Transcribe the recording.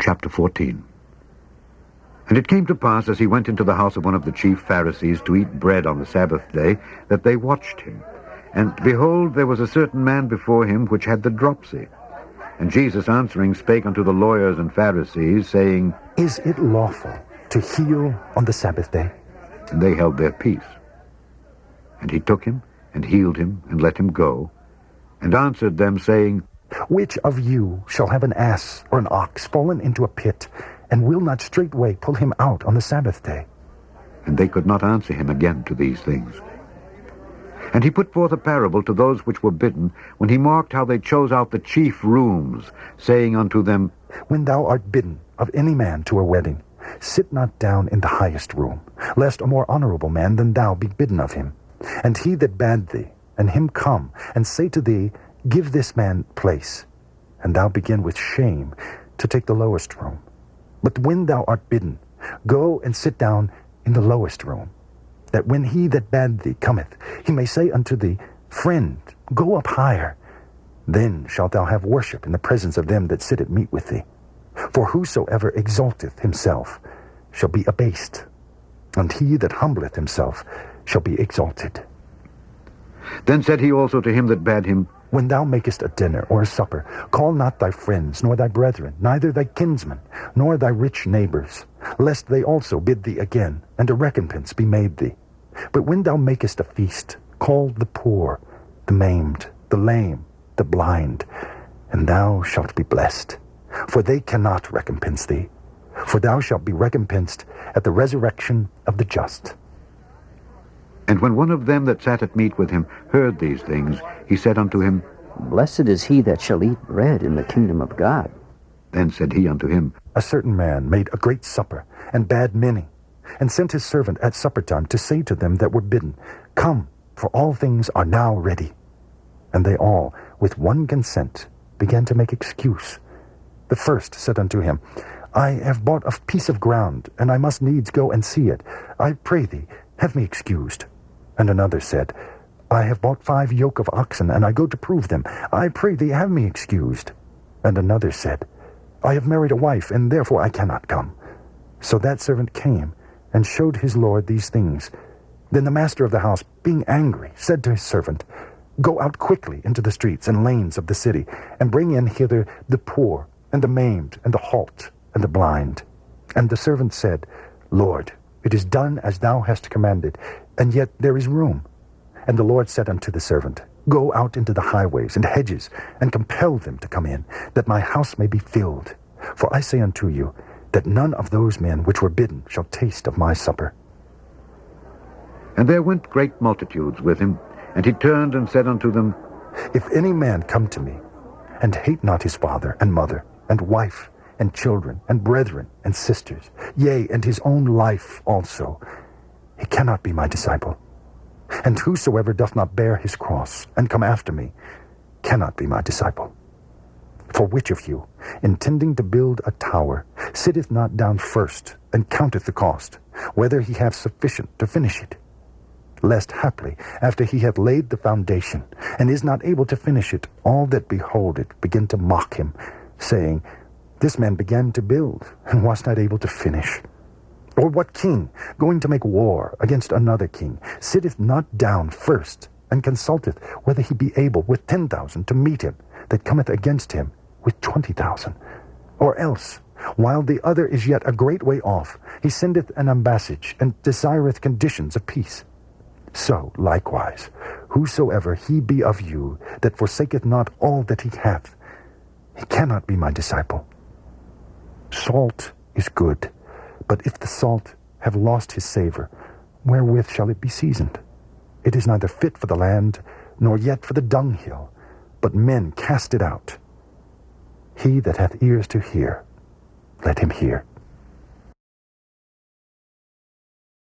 Chapter 14. And it came to pass, as he went into the house of one of the chief Pharisees to eat bread on the Sabbath day, that they watched him. And behold, there was a certain man before him which had the dropsy. And Jesus answering spake unto the lawyers and Pharisees, saying, Is it lawful to heal on the Sabbath day? And they held their peace. And he took him, and healed him, and let him go, and answered them, saying, Which of you shall have an ass or an ox fallen into a pit, and will not straightway pull him out on the Sabbath day? And they could not answer him again to these things. And he put forth a parable to those which were bidden, when he marked how they chose out the chief rooms, saying unto them, When thou art bidden of any man to a wedding, sit not down in the highest room, lest a more honorable man than thou be bidden of him. And he that bade thee, and him come, and say to thee, Give this man place, and thou begin with shame to take the lowest room. But when thou art bidden, go and sit down in the lowest room, that when he that bade thee cometh, he may say unto thee, Friend, go up higher. Then shalt thou have worship in the presence of them that sit at meat with thee. For whosoever exalteth himself shall be abased, and he that humbleth himself shall be exalted. Then said he also to him that bade him, When thou makest a dinner or a supper, call not thy friends, nor thy brethren, neither thy kinsmen, nor thy rich neighbors, lest they also bid thee again, and a recompense be made thee. But when thou makest a feast, call the poor, the maimed, the lame, the blind, and thou shalt be blessed. For they cannot recompense thee, for thou shalt be recompensed at the resurrection of the just. And when one of them that sat at meat with him heard these things, he said unto him, Blessed is he that shall eat bread in the kingdom of God. Then said he unto him, A certain man made a great supper, and bade many, and sent his servant at supper time to say to them that were bidden, Come, for all things are now ready. And they all, with one consent, began to make excuse. The first said unto him, I have bought a piece of ground, and I must needs go and see it. I pray thee, have me excused. And another said, I have bought 5 yoke of oxen, and I go to prove them. I pray thee, have me excused. And another said, I have married a wife, and therefore I cannot come. So that servant came, and showed his lord these things. Then the master of the house, being angry, said to his servant, Go out quickly into the streets and lanes of the city, and bring in hither the poor, and the maimed, and the halt, and the blind. And the servant said, Lord, it is done as thou hast commanded, and yet there is room. And the Lord said unto the servant, Go out into the highways and hedges, and compel them to come in, that my house may be filled. For I say unto you, that none of those men which were bidden shall taste of my supper. And there went great multitudes with him, and he turned and said unto them, If any man come to me, and hate not his father and mother, and wife, and children, and brethren, and sisters, yea, and his own life also, he cannot be my disciple. And whosoever doth not bear his cross, and come after me, cannot be my disciple. For which of you, intending to build a tower, sitteth not down first, and counteth the cost, whether he have sufficient to finish it? Lest haply, after he hath laid the foundation, and is not able to finish it, all that behold it begin to mock him, saying, This man began to build, and was not able to finish. Or what king, going to make war against another king, sitteth not down first, and consulteth whether he be able with 10,000 to meet him that cometh against him with 20,000? Or else, while the other is yet a great way off, he sendeth an ambassage, and desireth conditions of peace. So, likewise, whosoever he be of you that forsaketh not all that he hath, he cannot be my disciple. Salt is good, but if the salt have lost his savor, wherewith shall it be seasoned? It is neither fit for the land, nor yet for the dunghill, but men cast it out. He that hath ears to hear, let him hear.